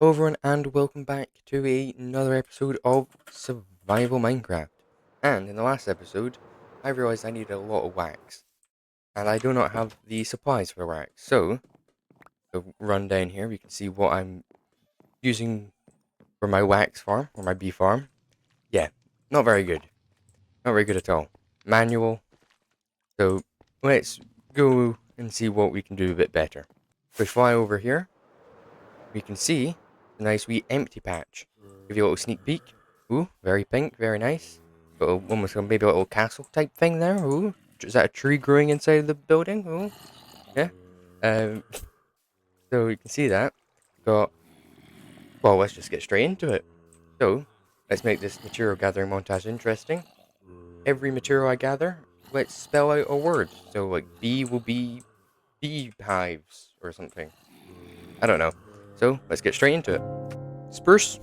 Hello everyone and welcome back to another episode of Survival Minecraft. And in the last episode, I realised I needed a lot of wax. And I do not have the supplies for wax. So, run down here, you can see what I'm using for my wax farm, or my bee farm. Yeah, not very good. Not very good at all. Manual. So, let's go and see what we can do a bit better. If we fly over here, we can see a nice wee empty patch. Give you a little sneak peek. Ooh, very pink, very nice. Got almost maybe a little castle type thing there. Ooh, is that a tree growing inside the building? Ooh, yeah. Um, so you can see that. Got, well, let's just get straight into it. So, let's make this material gathering montage interesting. Every material I gather, let's spell out a word. So, like, bee will be beehives or something. I don't know. So, let's get straight into it. Spruce.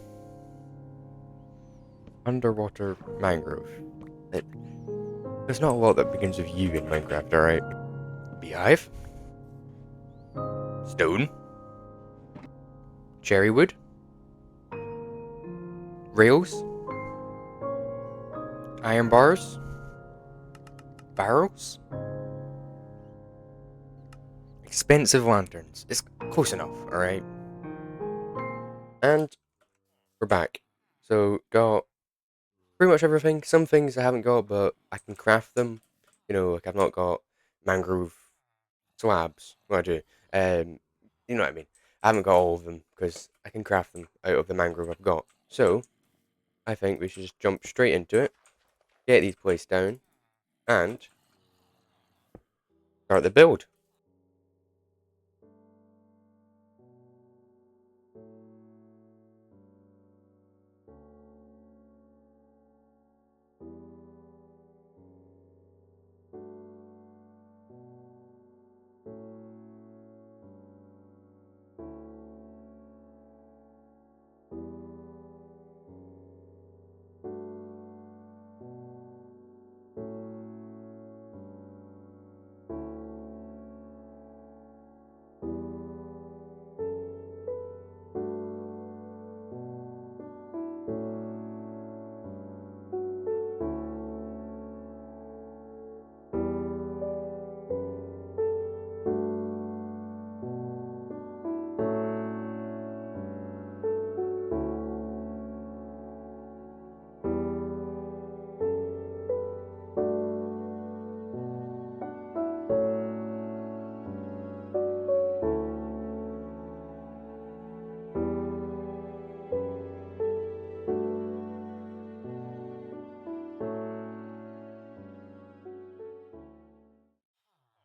Underwater mangrove. There's not a lot that begins with U in Minecraft, alright? Beehive. Stone. Cherrywood. Rails. Iron bars. Barrels. Expensive lanterns. It's close enough, alright? And we're back. So, got pretty much everything. Some things I haven't got, but I can craft them. You know, like I've not got mangrove slabs. What I do. You know what I mean. I haven't got all of them, because I can craft them out of the mangrove I've got. So, I think we should just jump straight into it, get these placed down, and start the build.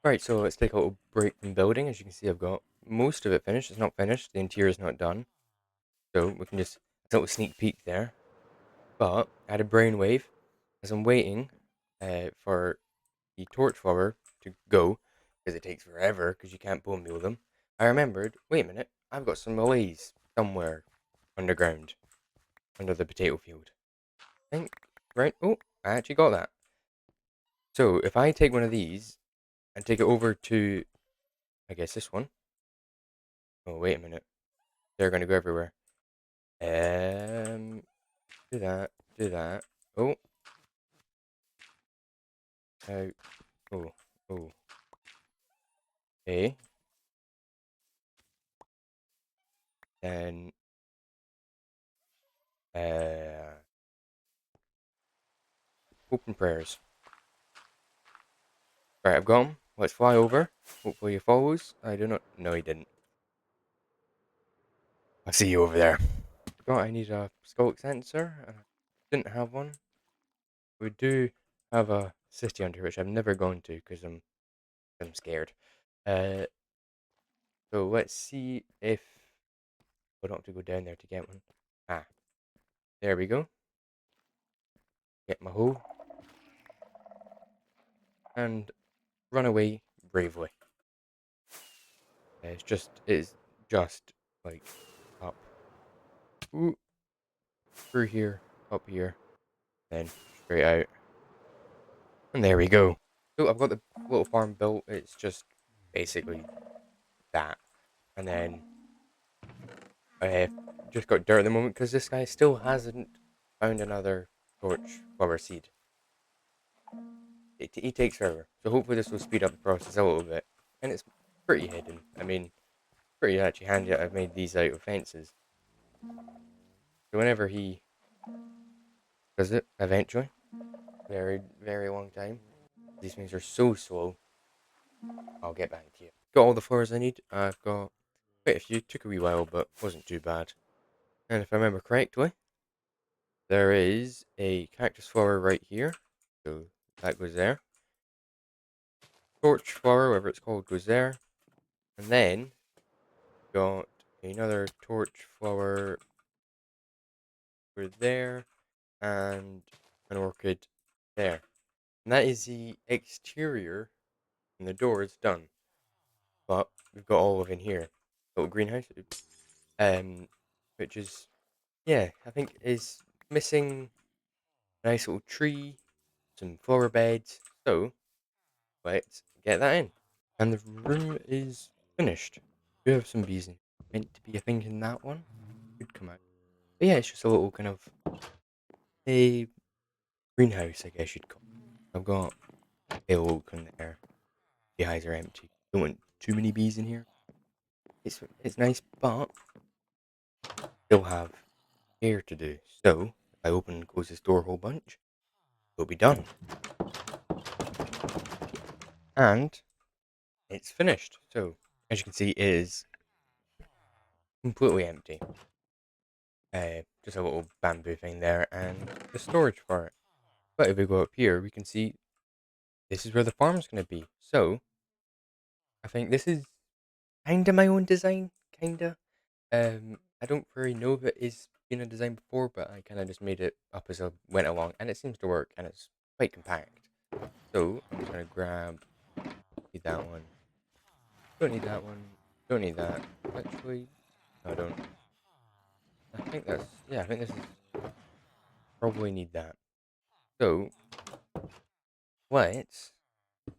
Right, so let's take a little break from building. As you can see, I've got most of it finished. It's not finished. The interior is not done. So we can just, a little sneak peek there. But I had a brainwave as I'm waiting for the torch flower to go, because it takes forever, because you can't bone meal them. I remembered, wait a minute, I've got some malays somewhere underground, under the potato field. I think, right? Oh, I actually got that. So if I take one of these and take it over to, I guess this one. Oh, wait a minute. They're going to go everywhere. Um, do that, do that. Oh, oh, oh, oh. Okay. Then, uh, open prayers. Right, I've got him. Let's fly over. Hopefully he follows. I do not. No, he didn't. I see you over there. Forgot I need a sculk sensor, and I didn't have one. We do have a city under which I've never gone to because I'm scared. Uh, so let's see if we don't have to go down there to get one. Ah, there we go. Get my hoe and run away bravely. It's just like up, ooh, through here, up here, then straight out, and there we go. So I've got the little farm built. It's just basically that, and then I just got dirt at the moment because this guy still hasn't found another torch flower seed. He takes forever, so hopefully this will speed up the process a little bit. And it's pretty hidden. I mean, pretty actually handy that I've made these out of fences. So whenever he does it, eventually, very, very long time, these things are so slow, I'll get back to you. Got all the flowers I need. I've got quite a few. Took a wee while, but wasn't too bad. And if I remember correctly, there is a cactus flower right here. So that goes there. Torch flower, whatever it's called, goes there. And then got another torch flower over there. And an orchid there. And that is the exterior. And the door is done. But we've got all of in here. Little greenhouse. Um, which is, yeah, I think is missing a nice little tree, some flower beds. So let's get that in. And the room is finished. We have some bees in. Meant to be, I think, in that one. Could come out. But yeah, it's just a little kind of a greenhouse, I guess you'd call it. I've got a oak in there. The eyes are empty. Don't want too many bees in here. It's nice, but still have air to do. So if I open and close this door a whole bunch, it'll be done. And it's finished. So as you can see, it is completely empty. Just a little bamboo thing there and the storage for it. But if we go up here, we can see this is where the farm's going to be. So I think this is kind of my own design, kind of. I don't really know if it is been a design before, but I kind of just made it up as I went along, and it seems to work, and it's quite compact. So I'm just going to grab, need that one, don't need that one, don't need that. Actually, no, I don't. I think that's, yeah, I think this is, probably need that. So let's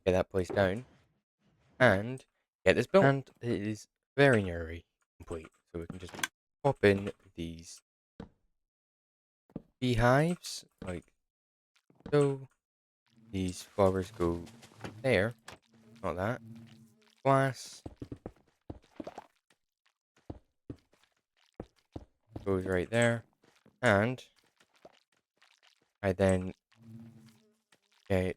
get that place down and get this built. And it is very nearly complete. So we can just pop in these beehives, like so. These flowers go there, not that. Glass goes right there. And I then get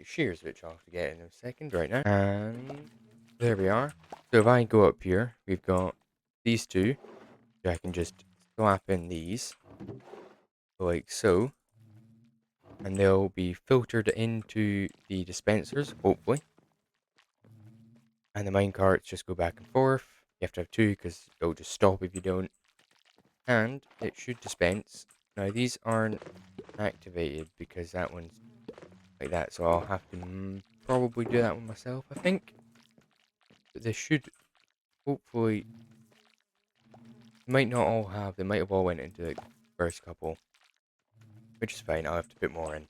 shears, which I'll have to get in a second right now. And there we are. So if I go up here, we've got these two. So I can just slap in these, like so. And they'll be filtered into the dispensers, hopefully. And the minecarts just go back and forth. You have to have two because it'll just stop if you don't. And it should dispense. Now these aren't activated because that one's like that, so I'll have to probably do that one myself, I think. But they should hopefully, might not all have, they might have all went into the first couple, which is fine, I'll have to put more in.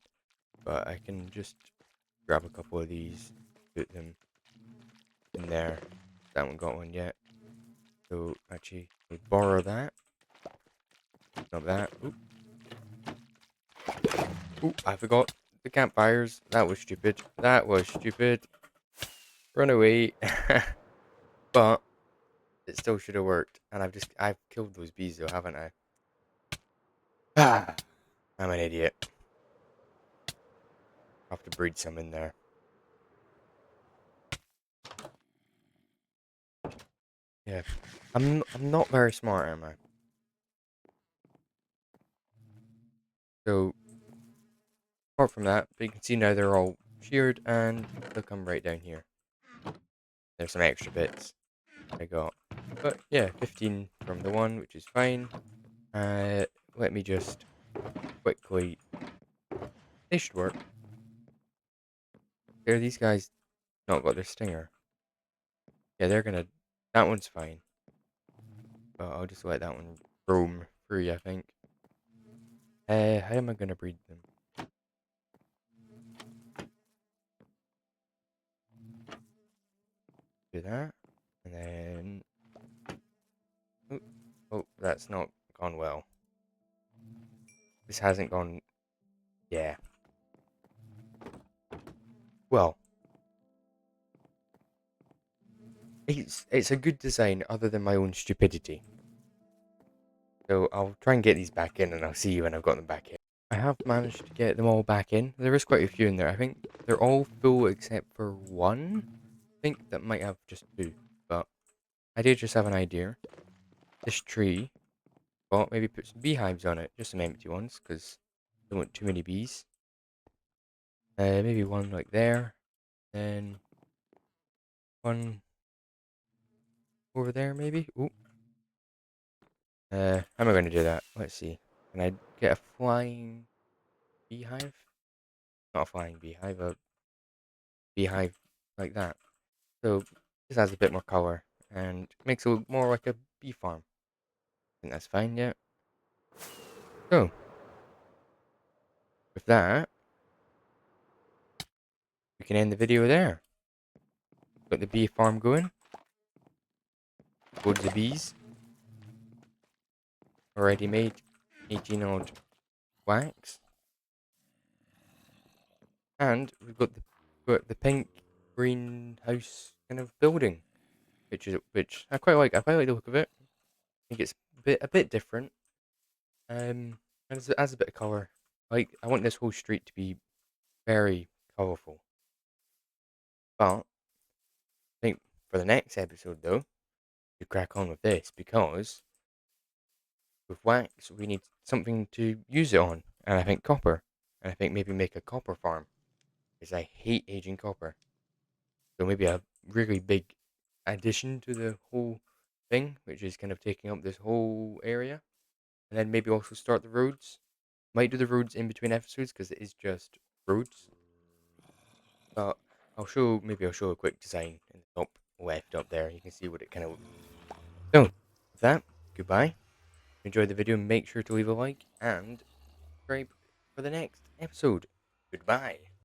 But I can just grab a couple of these, put them in there. That one got one yet. So actually, we'll borrow that. Not that. Oop. Oop, I forgot the campfires. That was stupid. That was stupid. Run away. But it still should have worked. And I've killed those bees though, haven't I? Ah, I'm an idiot. I'll have to breed some in there. Yeah. I'm not very smart, am I? So apart from that, but you can see now they're all sheared and they'll come right down here. There's some extra bits I got. But yeah, 15 from the one, which is fine. Let me just quickly. They should work. There, these guys not got their stinger. Yeah, they're gonna. That one's fine. But I'll just let that one roam free, I think. How am I gonna breed them? Do that, and then. Oh, Oh, that's not gone well. This hasn't gone... Yeah. Well, it's a good design other than my own stupidity. So I'll try and get these back in, and I'll see you when I've got them back in. I have managed to get them all back in. There is quite a few in there. I think they're all full except for one. I think that might have just two. But I did just have an idea. This tree, well, maybe put some beehives on it. Just some empty ones, because I don't want too many bees. Maybe one like there. Then one over there, maybe. Ooh. How am I going to do that? Let's see. Can I get a flying beehive? Not a flying beehive, a beehive like that. So this has a bit more color and makes it look more like a bee farm. I think that's fine, yeah. So with that, we can end the video there. Got the bee farm going. Loads of bees. Already made 18 odd wax. And we've got the pink greenhouse kind of building. Which I quite like. I quite like the look of it. I think it's a bit different. And it adds a bit of colour. Like I want this whole street to be very colourful. But I think for the next episode though, to crack on with this because with wax we need something to use it on. And I think copper. And I think maybe make a copper farm. Because I hate aging copper. So maybe a really big addition to the whole thing, which is kind of taking up this whole area. And then maybe also start the roads. Might do the roads in between episodes because it is just roads. But maybe I'll show a quick design in the top left up there. You can see what it kind of looks like. So, with that, goodbye. If you enjoyed the video, make sure to leave a like and subscribe for the next episode. Goodbye.